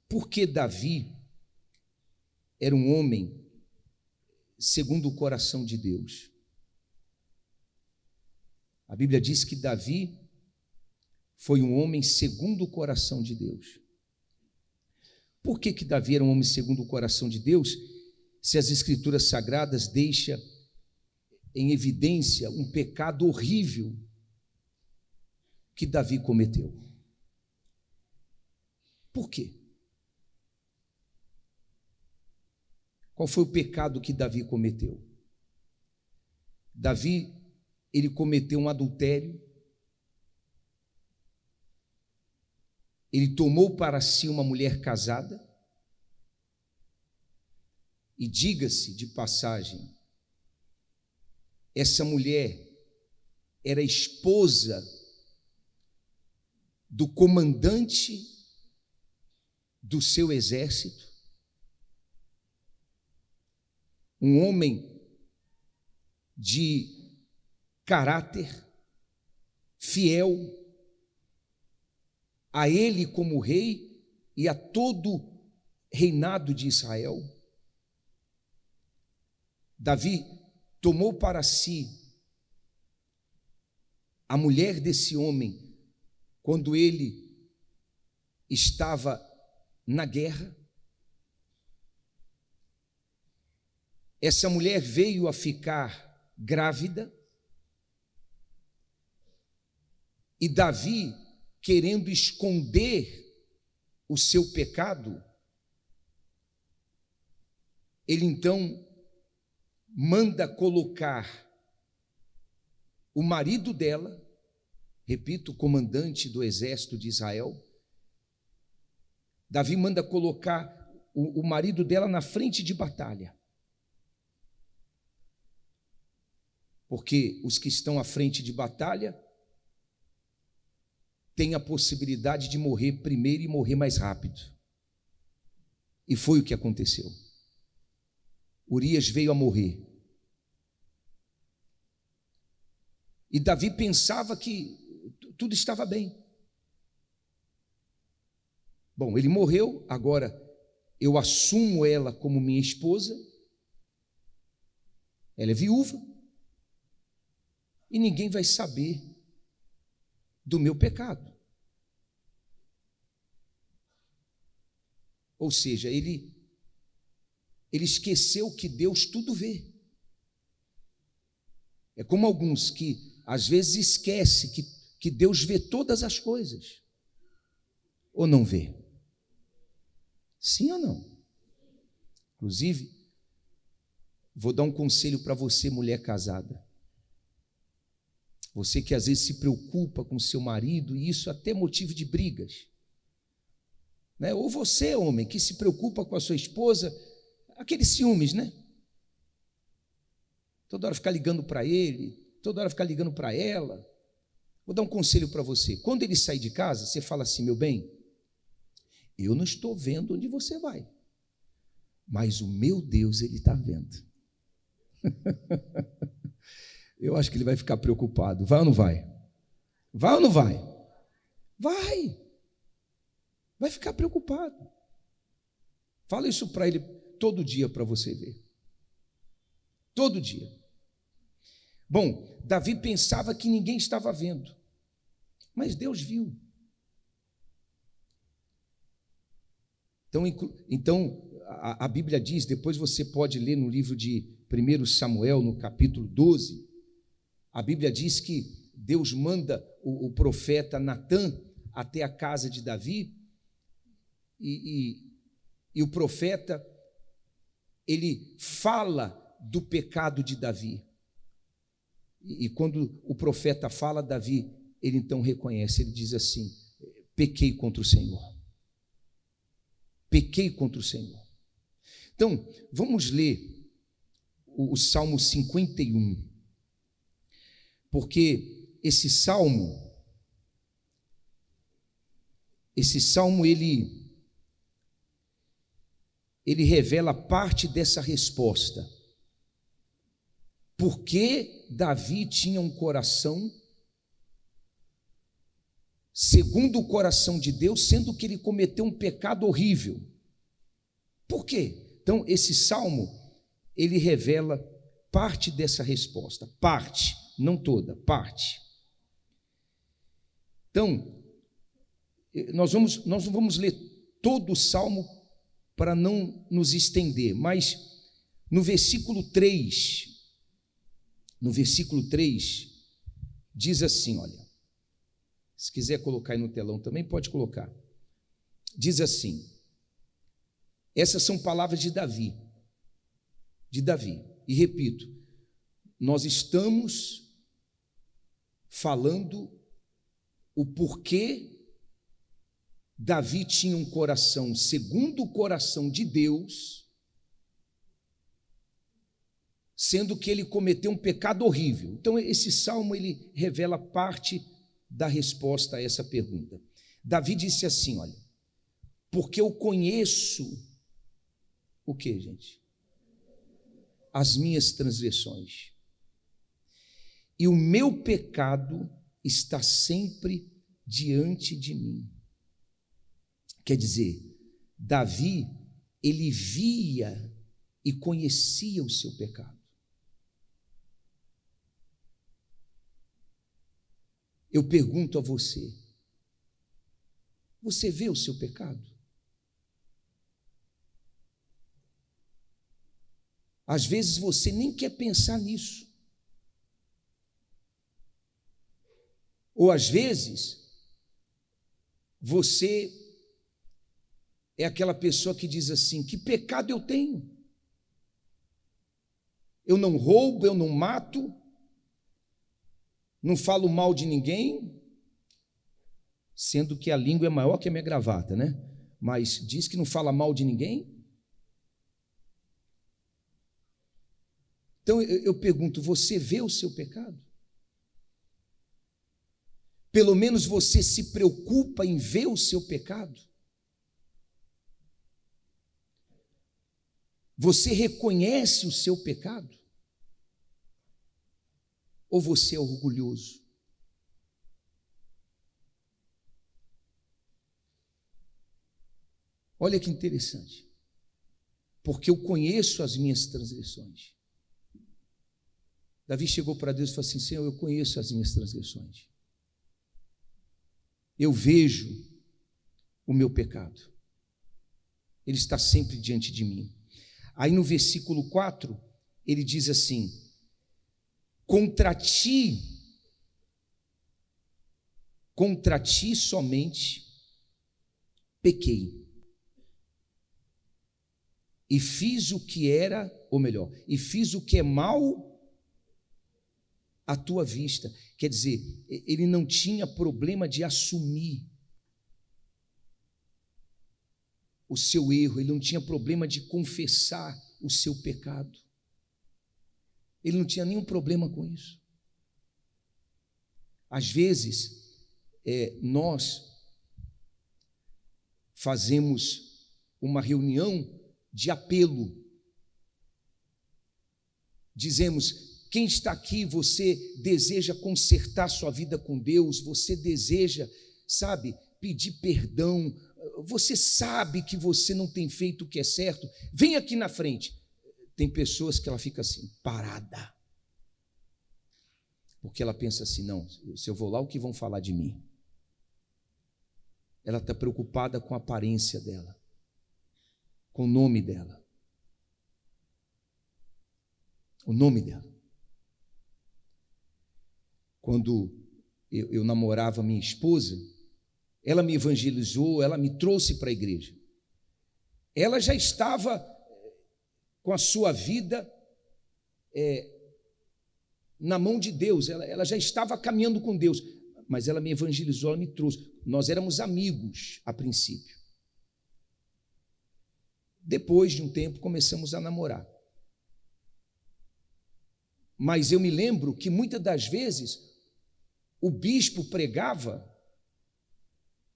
Porque Davi era um homem segundo o coração de Deus. A Bíblia diz que Davi foi um homem segundo o coração de Deus. Por que Davi era um homem segundo o coração de Deus, se as Escrituras Sagradas deixam em evidência um pecado horrível que Davi cometeu? Por quê? Qual foi o pecado que Davi cometeu? Davi, ele cometeu um adultério, ele tomou para si uma mulher casada, e diga-se de passagem, essa mulher era esposa do comandante do seu exército, um homem de caráter, fiel a ele como rei e a todo reinado de Israel. Davi tomou para si a mulher desse homem quando ele estava na guerra. Essa mulher veio a ficar grávida e Davi, querendo esconder o seu pecado, ele então manda colocar o marido dela, repito, o comandante do exército de Israel, Davi manda colocar o marido dela na frente de batalha, porque os que estão à frente de batalha têm a possibilidade de morrer primeiro e morrer mais rápido, e foi o que aconteceu. Urias veio a morrer. E Davi pensava que tudo estava bem. Bom, ele morreu, agora eu assumo ela como minha esposa, ela é viúva, e ninguém vai saber do meu pecado. Ou seja, ele esqueceu que Deus tudo vê. É como alguns que às vezes esquecem que Deus vê todas as coisas. Ou não vê? Sim ou não? Inclusive, vou dar um conselho para você, mulher casada. Você que às vezes se preocupa com seu marido, e isso até é motivo de brigas, né? Ou você, homem, que se preocupa com a sua esposa, aqueles ciúmes, né? Toda hora ficar ligando para ele, toda hora ficar ligando para ela. Vou dar um conselho para você. Quando ele sair de casa, você fala assim: meu bem, eu não estou vendo onde você vai, mas o meu Deus, Ele está vendo. Eu acho que ele vai ficar preocupado. Vai ou não vai? Vai ou não vai? Vai. Vai ficar preocupado. Fala isso para ele todo dia para você ver. Todo dia. Bom, Davi pensava que ninguém estava vendo, mas Deus viu. Então a Bíblia diz, depois você pode ler no livro de 1 Samuel, no capítulo 12, a Bíblia diz que Deus manda o profeta Natã até a casa de Davi, e o profeta, ele fala do pecado de Davi, e quando o profeta fala, Davi, ele então reconhece, ele diz assim: pequei contra o Senhor, pequei contra o Senhor. Então, vamos ler o Salmo 51, porque esse salmo ele revela parte dessa resposta. Por que Davi tinha um coração segundo o coração de Deus, sendo que ele cometeu um pecado horrível. Por quê? Então, esse salmo, ele revela parte dessa resposta, parte, não toda, parte. Então, nós não vamos ler todo o salmo para não nos estender, mas no versículo 3, diz assim, olha, se quiser colocar aí no telão também, pode colocar. Diz assim, essas são palavras de Davi, e repito, nós estamos falando o porquê Davi tinha um coração segundo o coração de Deus, sendo que ele cometeu um pecado horrível. Então, esse salmo, ele revela parte da resposta a essa pergunta. Davi disse assim, olha, porque eu conheço o que, gente? As minhas transgressões. E o meu pecado está sempre diante de mim. Quer dizer, Davi, ele via e conhecia o seu pecado. Eu pergunto a você, você vê o seu pecado? Às vezes você nem quer pensar nisso. Ou às vezes, você é aquela pessoa que diz assim, que pecado eu tenho? Eu não roubo, eu não mato, não falo mal de ninguém, sendo que a língua é maior que a minha gravata, né? Mas diz que não fala mal de ninguém. Então eu pergunto, você vê o seu pecado? Pelo menos você se preocupa em ver o seu pecado? Você reconhece o seu pecado? Ou você é orgulhoso? Olha que interessante. Porque eu conheço as minhas transgressões. Davi chegou para Deus e falou assim, Senhor, eu conheço as minhas transgressões. Eu vejo o meu pecado. Ele está sempre diante de mim. Aí no versículo 4, ele diz assim, contra ti somente pequei, e fiz o que era, ou melhor, e fiz o que é mal à tua vista. Quer dizer, ele não tinha problema de assumir o seu erro, ele não tinha problema de confessar o seu pecado. Ele não tinha nenhum problema com isso. Às vezes, nós fazemos uma reunião de apelo. Dizemos, quem está aqui, você deseja consertar sua vida com Deus, você deseja, sabe, pedir perdão, você sabe que você não tem feito o que é certo, vem aqui na frente. Tem pessoas que ela fica assim, parada, porque ela pensa assim, não, se eu vou lá, o que vão falar de mim? Ela está preocupada com a aparência dela, com o nome dela, o nome dela. Quando eu namorava minha esposa, ela me evangelizou, ela me trouxe para a igreja. Ela já estava com a sua vida na mão de Deus, ela já estava caminhando com Deus, mas ela me evangelizou, ela me trouxe. Nós éramos amigos a princípio. Depois de um tempo começamos a namorar. Mas eu me lembro que muitas das vezes o bispo pregava,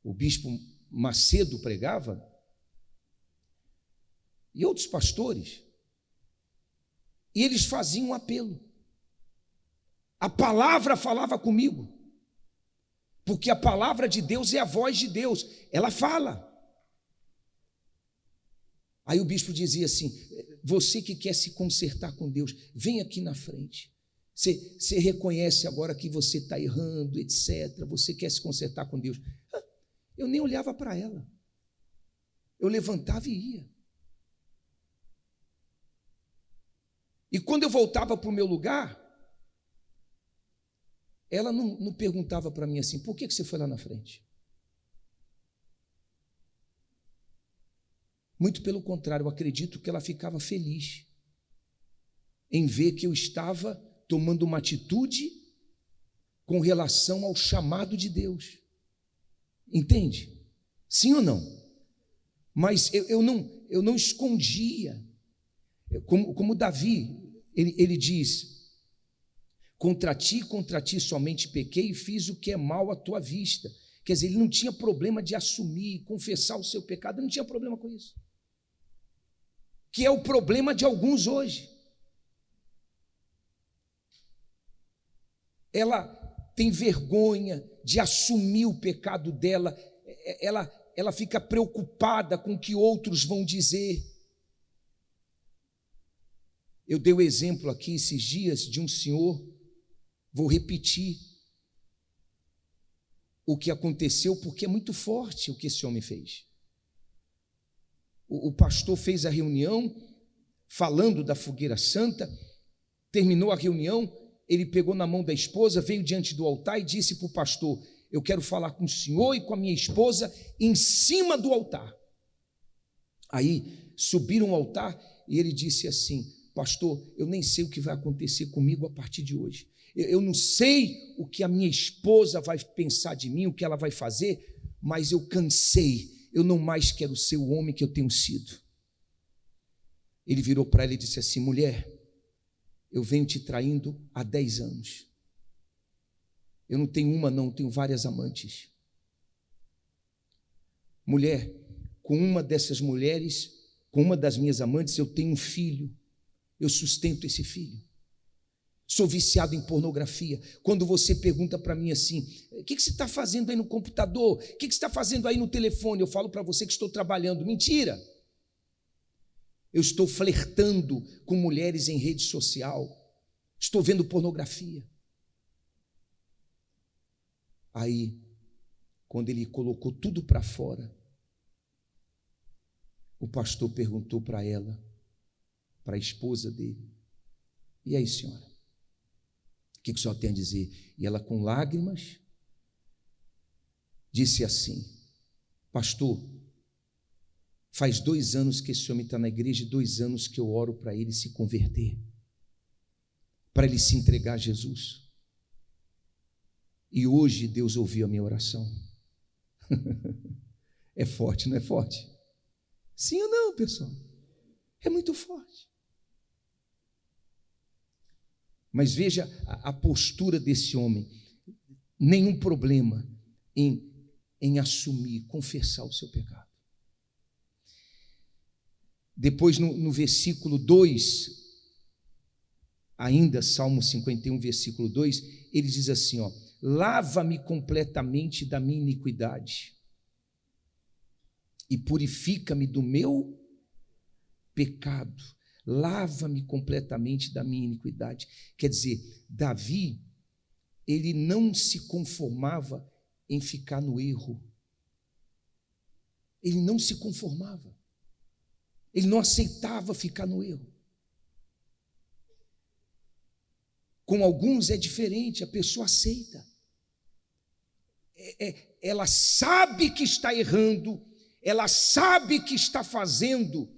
o bispo Macedo pregava, e outros pastores, e eles faziam um apelo. A palavra falava comigo. porque a palavra de Deus é a voz de Deus, ela fala. Aí o bispo dizia assim: você que quer se consertar com Deus, vem aqui na frente. Você reconhece agora que você está errando, etc. Você quer se consertar com Deus. Eu nem olhava para ela. Eu levantava e ia. E quando eu voltava para o meu lugar, ela não perguntava para mim assim: por que você foi lá na frente? Muito pelo contrário, eu acredito que ela ficava feliz em ver que eu estava tomando uma atitude com relação ao chamado de Deus. Entende? Sim ou não? Mas eu não escondia. Como Davi, ele diz: contra ti somente pequei e fiz o que é mal à tua vista. Quer dizer, ele não tinha problema de assumir, confessar o seu pecado, ele não tinha problema com isso. Que é o problema de alguns hoje. Ela tem vergonha de assumir o pecado dela, ela fica preocupada com o que outros vão dizer. Eu dei o exemplo aqui esses dias de um senhor, vou repetir o que aconteceu, porque é muito forte o que esse homem fez. O pastor fez a reunião, falando da fogueira santa, terminou a reunião, ele pegou na mão da esposa, veio diante do altar e disse para o pastor: eu quero falar com o senhor e com a minha esposa em cima do altar. Aí subiram ao altar e ele disse assim: pastor, eu nem sei o que vai acontecer comigo a partir de hoje. Eu não sei o que a minha esposa vai pensar de mim, o que ela vai fazer, mas eu cansei, eu não mais quero ser o homem que eu tenho sido. Ele virou para ela e disse assim: mulher, eu venho te traindo há 10 anos. Eu não tenho uma não, tenho várias amantes. Mulher, com uma dessas mulheres, com uma das minhas amantes, eu tenho um filho. Eu sustento esse filho. Sou viciado em pornografia. Quando você pergunta para mim assim: o que você está fazendo aí no computador? O que você está fazendo aí no telefone? Eu falo para você que estou trabalhando. Mentira! Eu estou flertando com mulheres em rede social. Estou vendo pornografia. Aí, quando ele colocou tudo para fora, o pastor perguntou para ela, para a esposa dele: e aí, senhora? O que a senhora tem a dizer? E ela, com lágrimas, disse assim: pastor, faz 2 anos que esse homem está na igreja, 2 anos que eu oro para ele se converter, para ele se entregar a Jesus. E hoje Deus ouviu a minha oração. É forte, não é forte? Sim ou não, pessoal? É muito forte. Mas veja a postura desse homem. Nenhum problema em assumir, confessar o seu pecado. Depois no versículo 2, ainda Salmo 51, versículo 2, ele diz assim, ó: lava-me completamente da minha iniquidade e purifica-me do meu pecado. Lava-me completamente da minha iniquidade. Quer dizer, Davi, ele não se conformava em ficar no erro. Ele não se conformava. Ele não aceitava ficar no erro. Com alguns é diferente, a pessoa aceita. Ela sabe que está errando, ela sabe que está fazendo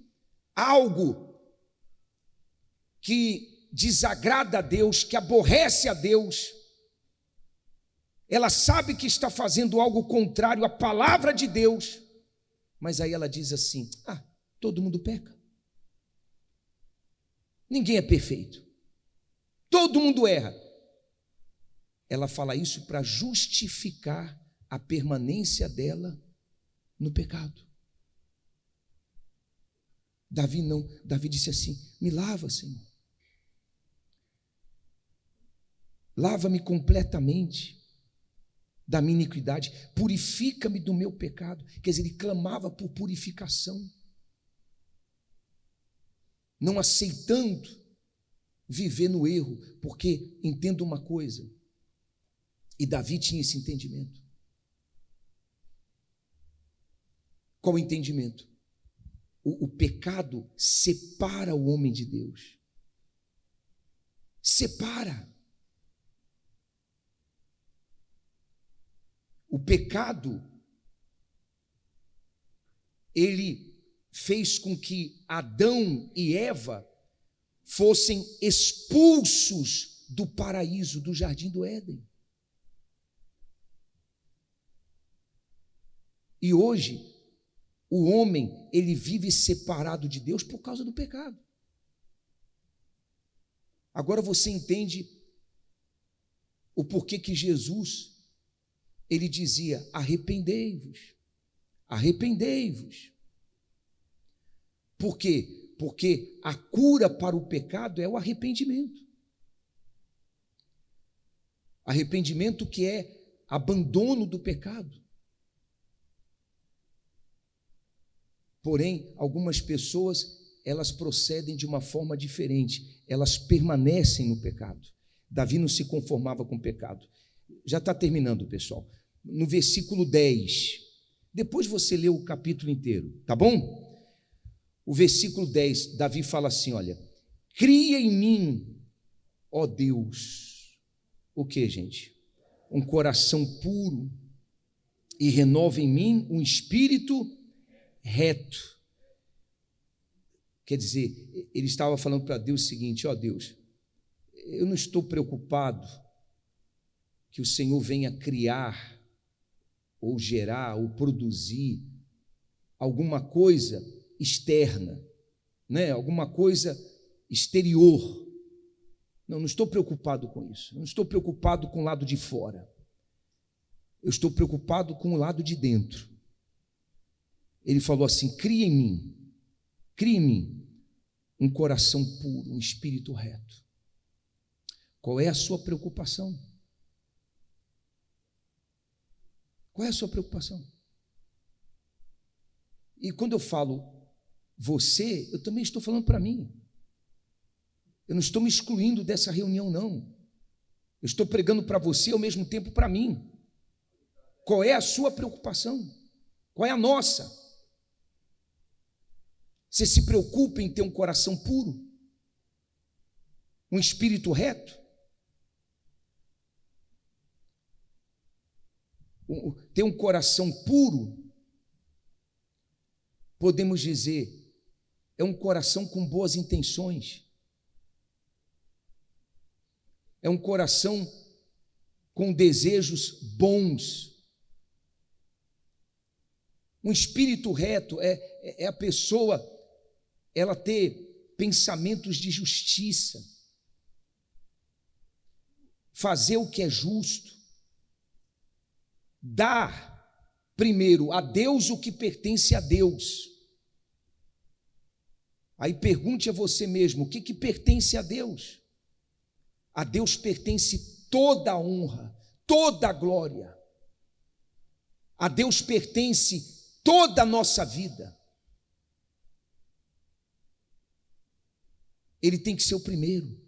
algo que desagrada a Deus, que aborrece a Deus. Ela sabe que está fazendo algo contrário à palavra de Deus, mas aí ela diz assim: todo mundo peca. Ninguém é perfeito. Todo mundo erra. Ela fala isso para justificar a permanência dela no pecado. Davi não. Davi disse assim: me lava, Senhor. Lava-me completamente. da minha iniquidade, purifica-me do meu pecado. Quer dizer, ele clamava por purificação, não aceitando viver no erro, porque entenda uma coisa, e Davi tinha esse entendimento. Qual o entendimento? O pecado separa o homem de Deus. Separa. O pecado, ele fez com que Adão e Eva fossem expulsos do paraíso, do jardim do Éden. E hoje, o homem, ele vive separado de Deus por causa do pecado. Agora você entende o porquê que Jesus, ele dizia: arrependei-vos, arrependei-vos. Por quê? Porque a cura para o pecado é o arrependimento. Arrependimento que é abandono do pecado. Porém, algumas pessoas, elas procedem de uma forma diferente, elas permanecem no pecado. Davi não se conformava com o pecado. Já está terminando, pessoal. No versículo 10, depois você lê o capítulo inteiro, tá bom? O versículo 10, Davi fala assim, olha: cria em mim, ó Deus, o que, gente? Um coração puro, e renova em mim um espírito reto. Quer dizer, ele estava falando para Deus o seguinte: ó Deus, eu não estou preocupado que o Senhor venha criar, ou gerar, ou produzir alguma coisa externa, né? Alguma coisa exterior. Não estou preocupado com isso. Não estou preocupado com o lado de fora. Eu estou preocupado com o lado de dentro. Ele falou assim: cria em mim um coração puro, um espírito reto. Qual é a sua preocupação? Qual é a sua preocupação? E quando eu falo você, eu também estou falando para mim. Eu não estou me excluindo dessa reunião, não. Eu estou pregando para você ao mesmo tempo para mim. Qual é a sua preocupação? Qual é a nossa? Você se preocupa em ter um coração puro? Um espírito reto? Ter um coração puro, podemos dizer, é um coração com boas intenções. É um coração com desejos bons. Um espírito reto é a pessoa, ela ter pensamentos de justiça, fazer o que é justo, dar primeiro a Deus o que pertence a Deus. Aí pergunte a você mesmo: o que pertence a Deus? A Deus pertence toda a honra, toda a glória. A Deus pertence toda a nossa vida. Ele tem que ser o primeiro.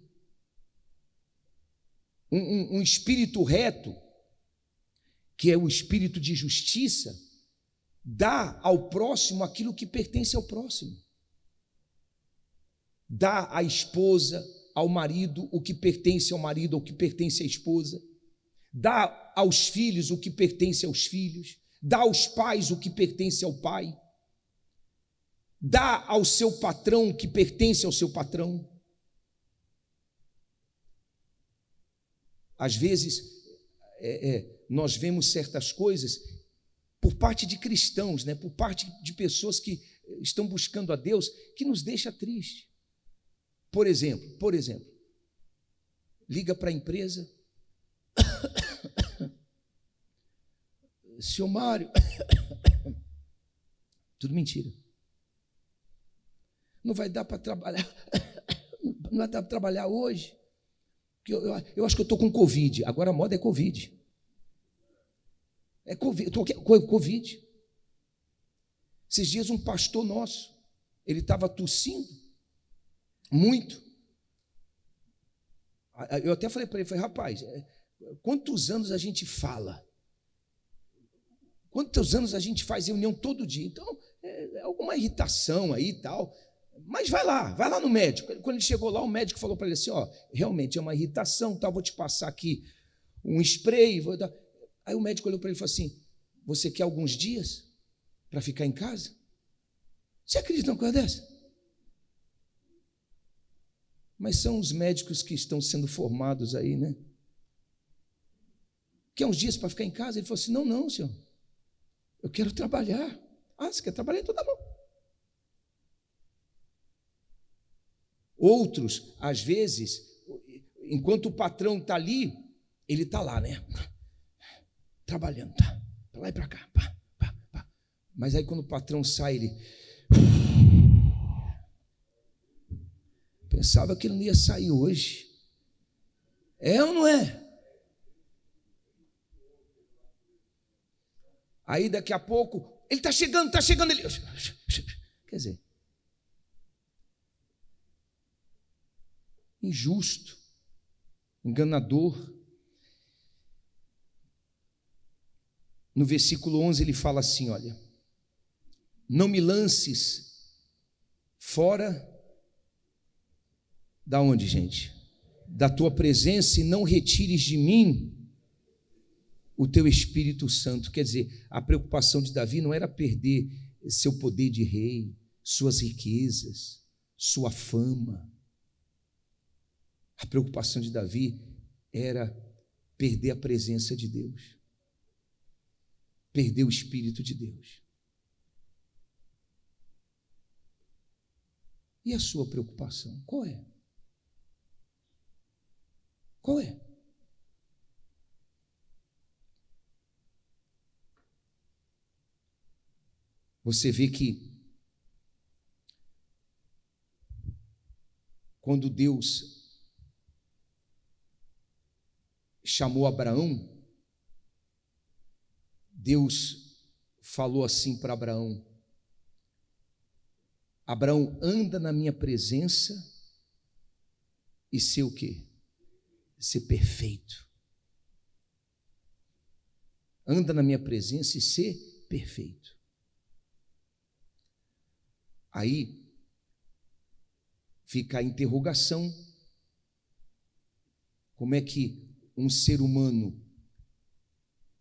Um espírito reto, que é o espírito de justiça, dá ao próximo aquilo que pertence ao próximo. Dá à esposa, ao marido, o que pertence ao marido, ou o que pertence à esposa. Dá aos filhos o que pertence aos filhos. Dá aos pais o que pertence ao pai. Dá ao seu patrão o que pertence ao seu patrão. Às vezes, nós vemos certas coisas por parte de cristãos, né? Por parte de pessoas que estão buscando a Deus, que nos deixa triste. Por exemplo, liga para a empresa: senhor Mário, tudo mentira, não vai dar para trabalhar, não vai dar para trabalhar hoje, porque eu acho que eu estou com Covid. Agora a moda é Covid. É Covid. Esses dias um pastor nosso, ele estava tossindo muito. Eu até falei para ele, rapaz, quantos anos a gente fala? Quantos anos a gente faz reunião todo dia? Então, é alguma irritação aí e tal. Mas vai lá no médico. Quando ele chegou lá, o médico falou para ele assim, realmente é uma irritação, tal, vou te passar aqui um spray. Aí o médico olhou para ele e falou assim, você quer alguns dias para ficar em casa? Você acredita numa coisa dessa? Mas são os médicos que estão sendo formados aí, né? Quer uns dias para ficar em casa? Ele falou assim, não, senhor. Eu quero trabalhar. Você quer trabalhar? Então tá bom. Outros, às vezes, enquanto o patrão está ali, ele está lá, né? Trabalhando, tá? Para lá e para cá. Pá. Mas aí quando o patrão sai, ele... Pensava que ele não ia sair hoje. É ou não é? Aí daqui a pouco, ele está chegando, ele... Quer dizer, injusto, enganador. No versículo 11 ele fala assim, olha, não me lances fora da onde, gente? Da tua presença e não retires de mim o teu Espírito Santo. Quer dizer, a preocupação de Davi não era perder seu poder de rei, suas riquezas, sua fama. A preocupação de Davi era perder a presença de Deus, perder o Espírito de Deus. E a sua preocupação, qual é? Qual é? Você vê que quando Deus chamou Abraão, Deus falou assim para Abraão: Abraão, anda na minha presença e ser o quê? Ser perfeito. Anda na minha presença e ser perfeito. Aí fica a interrogação: como é que um ser humano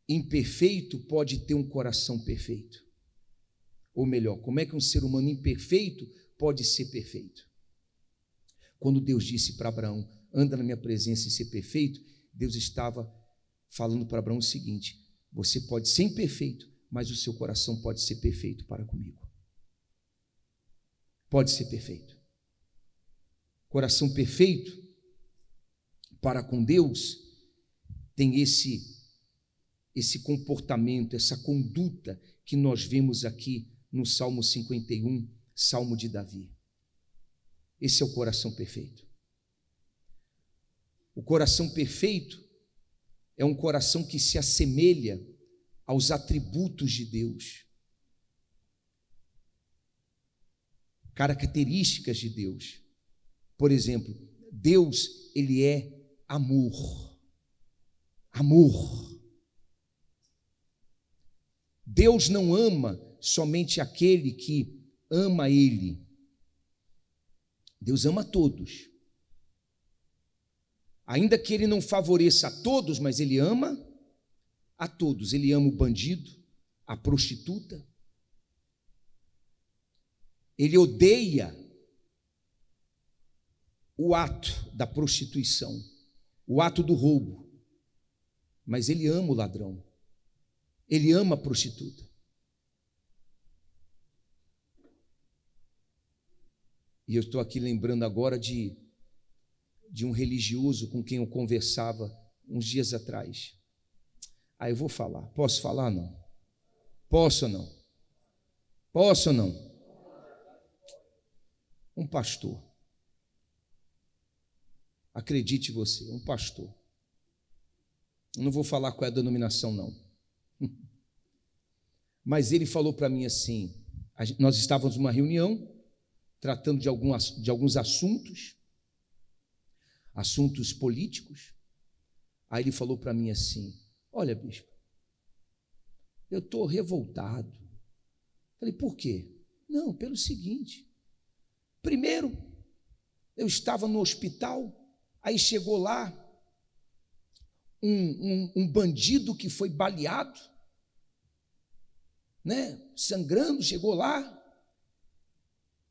imperfeito pode ter um coração perfeito? Ou melhor, como é que um ser humano imperfeito pode ser perfeito? Quando Deus disse para Abraão, anda na minha presença e ser perfeito, Deus estava falando para Abraão o seguinte: você pode ser imperfeito, mas o seu coração pode ser perfeito para comigo. Pode ser perfeito. Coração perfeito para com Deus tem esse comportamento, essa conduta que nós vemos aqui no Salmo 51, Salmo de Davi. Esse é o coração perfeito. O coração perfeito é um coração que se assemelha aos atributos de Deus, características de Deus. Por exemplo, Deus, ele é amor. Amor. Deus não ama somente aquele que ama Ele. Deus ama a todos. Ainda que Ele não favoreça a todos, mas Ele ama a todos. Ele ama o bandido, a prostituta. Ele odeia o ato da prostituição, o ato do roubo, mas Ele ama o ladrão, Ele ama a prostituta. E eu estou aqui lembrando agora de um religioso com quem eu conversava uns dias atrás. Eu vou falar. Posso falar, não? Posso ou não? Posso ou não? Um pastor. Acredite você, um pastor. Eu não vou falar qual é a denominação, não. Mas ele falou para mim assim, nós estávamos numa reunião, tratando de alguns assuntos políticos. Aí ele falou para mim assim, olha, bispo, eu estou revoltado. Falei, por quê? Não, pelo seguinte, primeiro, eu estava no hospital, aí chegou lá um bandido que foi baleado, né, sangrando, chegou lá,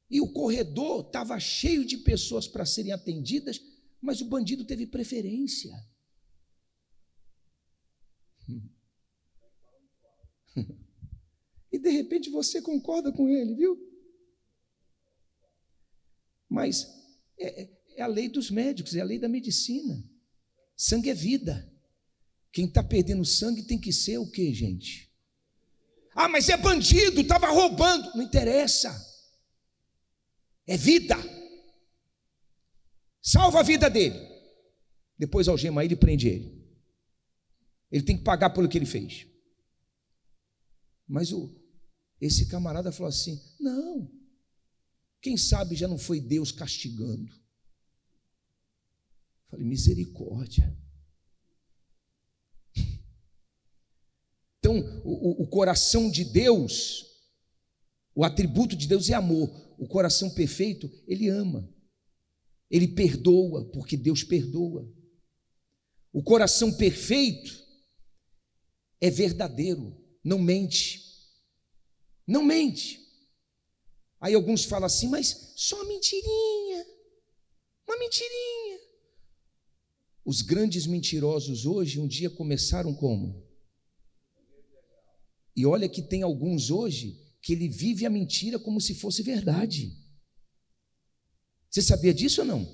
e o corredor estava cheio de pessoas para serem atendidas, mas o bandido teve preferência. E de repente você concorda com ele, viu? Mas é a lei dos médicos, é a lei da medicina. Sangue é vida. Quem está perdendo sangue tem que ser o quê, gente? Ah, mas é bandido, estava roubando. Não interessa. É vida. Salva a vida dele. Depois algema ele e prende ele. Ele tem que pagar pelo que ele fez. Mas esse camarada falou assim, não, quem sabe já não foi Deus castigando. Falei, misericórdia. Então, o coração de Deus, o atributo de Deus é amor. O coração perfeito, ele ama. Ele perdoa, porque Deus perdoa. O coração perfeito é verdadeiro, não mente. Não mente. Aí alguns falam assim, mas só uma mentirinha. Uma mentirinha. Os grandes mentirosos hoje, um dia começaram como? E olha que tem alguns hoje que ele vive a mentira como se fosse verdade. Você sabia disso ou não?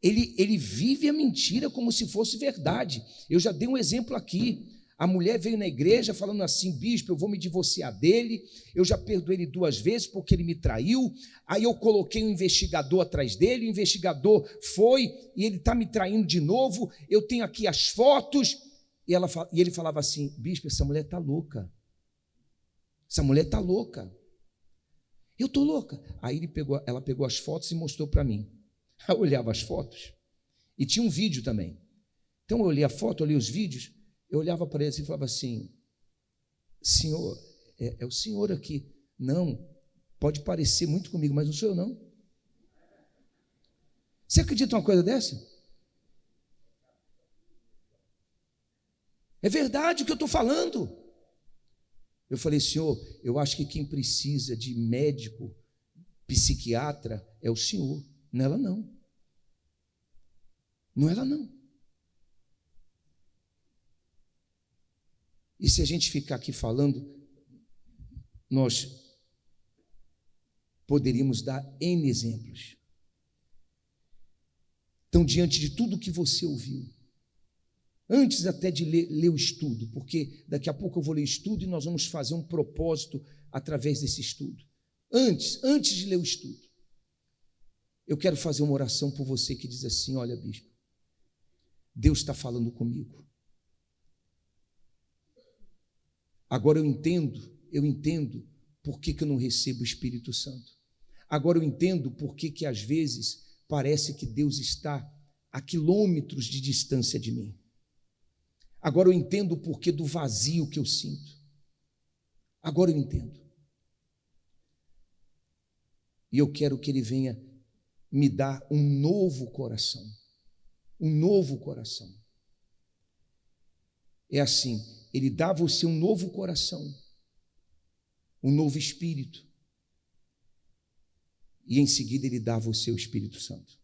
Ele vive a mentira como se fosse verdade. Eu já dei um exemplo aqui. A mulher veio na igreja falando assim, bispo, eu vou me divorciar dele, eu já perdoei ele 2 vezes porque ele me traiu, aí eu coloquei um investigador atrás dele, o investigador foi e ele está me traindo de novo, eu tenho aqui as fotos, e ele falava assim, bispo, essa mulher está louca, essa mulher está louca, eu estou louca. Aí ela pegou as fotos e mostrou para mim, eu olhava as fotos, e tinha um vídeo também, então eu olhei a foto, olhei os vídeos, eu olhava para ele e falava assim, senhor, é o senhor aqui. Não, pode parecer muito comigo, mas não sou eu não. Você acredita numa coisa dessa? É verdade o que eu estou falando. Eu falei, senhor, eu acho que quem precisa de médico, psiquiatra, é o senhor, não é ela não. Não é ela não. E se a gente ficar aqui falando, nós poderíamos dar N exemplos. Então, diante de tudo que você ouviu, antes até de ler o estudo, porque daqui a pouco eu vou ler o estudo e nós vamos fazer um propósito através desse estudo. Antes de ler o estudo, eu quero fazer uma oração por você que diz assim, olha, bispo, Deus está falando comigo. Agora eu entendo por que eu não recebo o Espírito Santo. Agora eu entendo por que às vezes parece que Deus está a quilômetros de distância de mim. Agora eu entendo o porquê do vazio que eu sinto. Agora eu entendo. E eu quero que Ele venha me dar um novo coração. Um novo coração. É assim, Ele dá a você um novo coração, um novo espírito, e em seguida Ele dá a você o Espírito Santo.